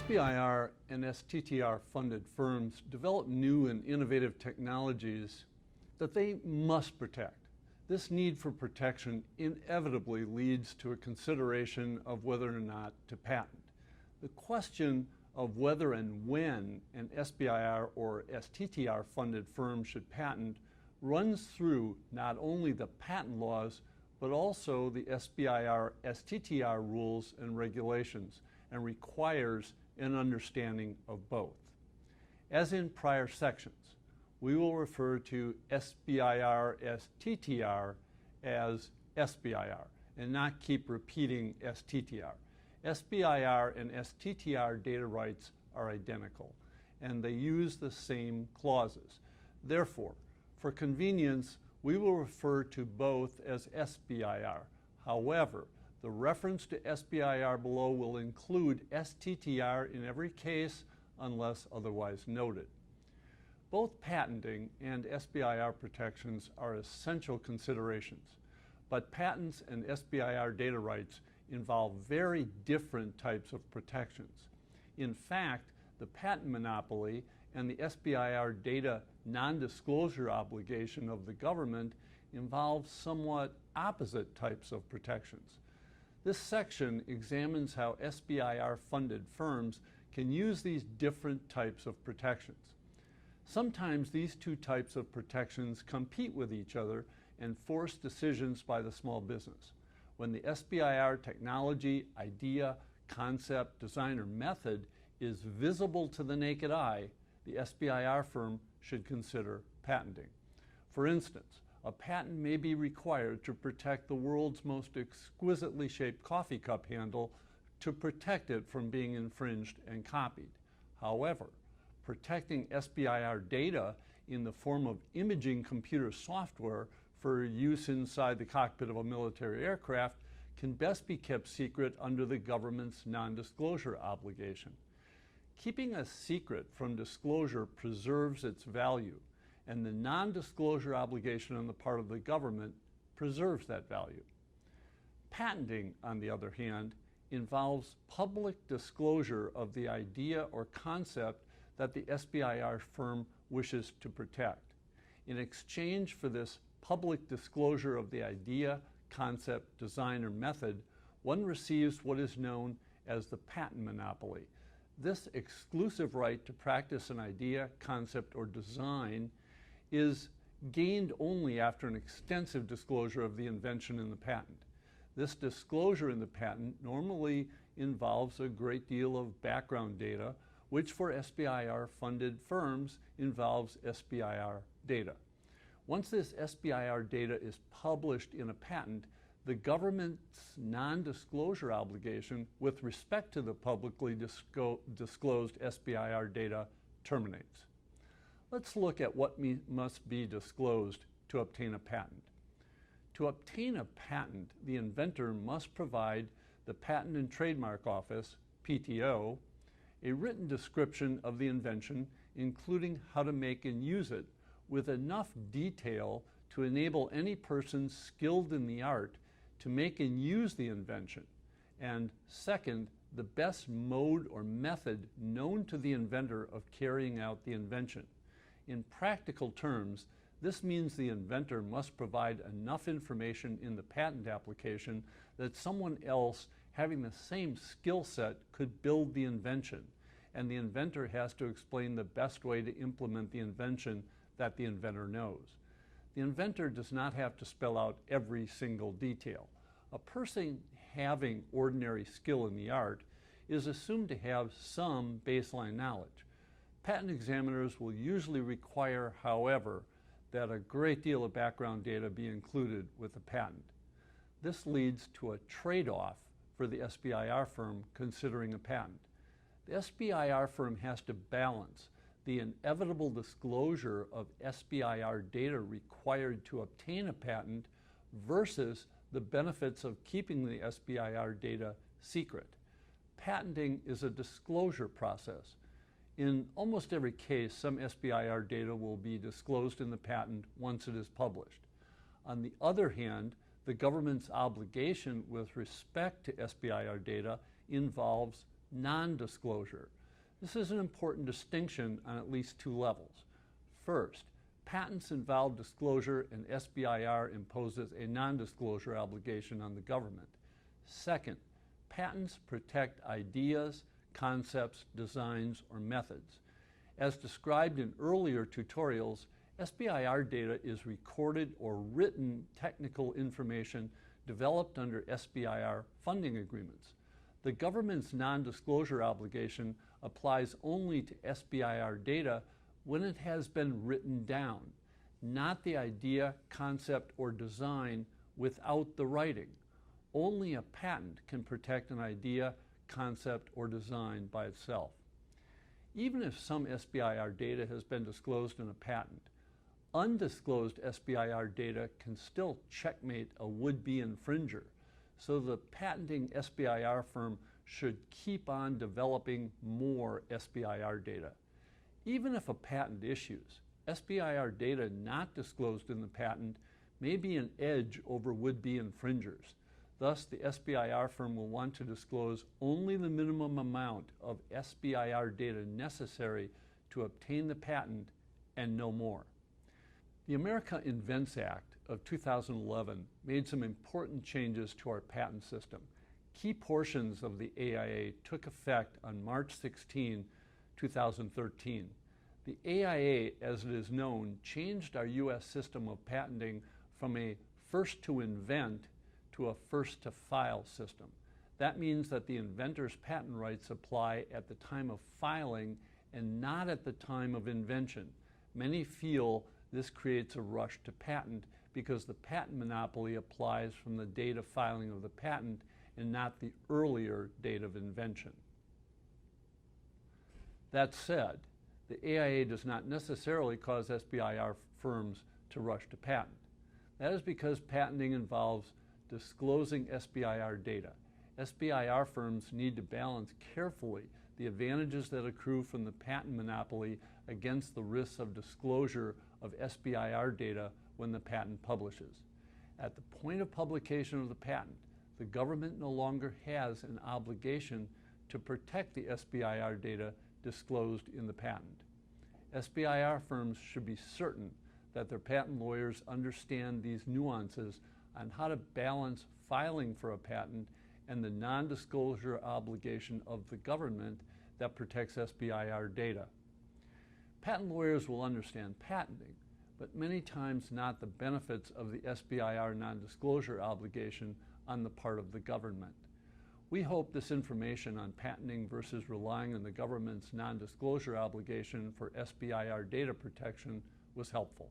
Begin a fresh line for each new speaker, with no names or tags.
SBIR and STTR funded firms develop new and innovative technologies that they must protect. This need for protection inevitably leads to a consideration of whether or not to patent. The question of whether and when an SBIR or STTR funded firm should patent runs through not only the patent laws but also the SBIR STTR rules and regulations, and requires an understanding of both. As in prior sections, we will refer to SBIR STTR as SBIR and not keep repeating STTR. SBIR and STTR data rights are identical, and they use the same clauses. Therefore, for convenience, we will refer to both as SBIR. However, the reference to SBIR below will include STTR in every case unless otherwise noted. Both patenting and SBIR protections are essential considerations, but patents and SBIR data rights involve very different types of protections. In fact, the patent monopoly and the SBIR data non-disclosure obligation of the government involve somewhat opposite types of protections. This section examines how SBIR-funded firms can use these different types of protections. Sometimes these two types of protections compete with each other and force decisions by the small business. When the SBIR technology, idea, concept, design, or method is visible to the naked eye, the SBIR firm should consider patenting. For instance, a patent may be required to protect the world's most exquisitely shaped coffee cup handle to protect it from being infringed and copied. However, protecting SBIR data in the form of imaging computer software for use inside the cockpit of a military aircraft can best be kept secret under the government's non-disclosure obligation. Keeping a secret from disclosure preserves its value, and the non-disclosure obligation on the part of the government preserves that value. Patenting, on the other hand, involves public disclosure of the idea or concept that the SBIR firm wishes to protect. In exchange for this public disclosure of the idea, concept, design, or method, one receives what is known as the patent monopoly. This exclusive right to practice an idea, concept, or design is gained only after an extensive disclosure of the invention in the patent. This disclosure in the patent normally involves a great deal of background data, which for SBIR-funded firms involves SBIR data. Once this SBIR data is published in a patent, the government's non-disclosure obligation with respect to the publicly disclosed SBIR data terminates. Let's look at what must be disclosed to obtain a patent. To obtain a patent, the inventor must provide the Patent and Trademark Office, PTO, a written description of the invention, including how to make and use it, with enough detail to enable any person skilled in the art to make and use the invention. And second, the best mode or method known to the inventor of carrying out the invention. In practical terms, this means the inventor must provide enough information in the patent application that someone else having the same skill set could build the invention, and the inventor has to explain the best way to implement the invention that the inventor knows. The inventor does not have to spell out every single detail. A person having ordinary skill in the art is assumed to have some baseline knowledge. Patent examiners will usually require, however, that a great deal of background data be included with the patent. This leads to a trade-off for the SBIR firm considering a patent. The SBIR firm has to balance the inevitable disclosure of SBIR data required to obtain a patent versus the benefits of keeping the SBIR data secret. Patenting is a disclosure process. In almost every case, some SBIR data will be disclosed in the patent once it is published. On the other hand, the government's obligation with respect to SBIR data involves non-disclosure. This is an important distinction on at least two levels. First, patents involve disclosure and SBIR imposes a non-disclosure obligation on the government. Second, patents protect ideas, concepts, designs, or methods. As described in earlier tutorials, SBIR data is recorded or written technical information developed under SBIR funding agreements. The government's non-disclosure obligation applies only to SBIR data when it has been written down, not the idea, concept, or design without the writing. Only a patent can protect an idea, concept, or design by itself. Even if some SBIR data has been disclosed in a patent, undisclosed SBIR data can still checkmate a would-be infringer, so the patenting SBIR firm should keep on developing more SBIR data. Even if a patent issues, SBIR data not disclosed in the patent may be an edge over would-be infringers. Thus, the SBIR firm will want to disclose only the minimum amount of SBIR data necessary to obtain the patent and no more. The America Invents Act of 2011 made some important changes to our patent system. Key portions of the AIA took effect on March 16, 2013. The AIA, as it is known, changed our U.S. system of patenting from a first to invent to a first to file system. That means that the inventor's patent rights apply at the time of filing and not at the time of invention. Many feel this creates a rush to patent because the patent monopoly applies from the date of filing of the patent and not the earlier date of invention. That said, the AIA does not necessarily cause SBIR firms to rush to patent. That is because patenting involves disclosing SBIR data. SBIR firms need to balance carefully the advantages that accrue from the patent monopoly against the risks of disclosure of SBIR data when the patent publishes. At the point of publication of the patent, the government no longer has an obligation to protect the SBIR data disclosed in the patent. SBIR firms should be certain that their patent lawyers understand these nuances on how to balance filing for a patent and the non-disclosure obligation of the government that protects SBIR data. Patent lawyers will understand patenting, but many times not the benefits of the SBIR non-disclosure obligation on the part of the government. We hope this information on patenting versus relying on the government's non-disclosure obligation for SBIR data protection was helpful.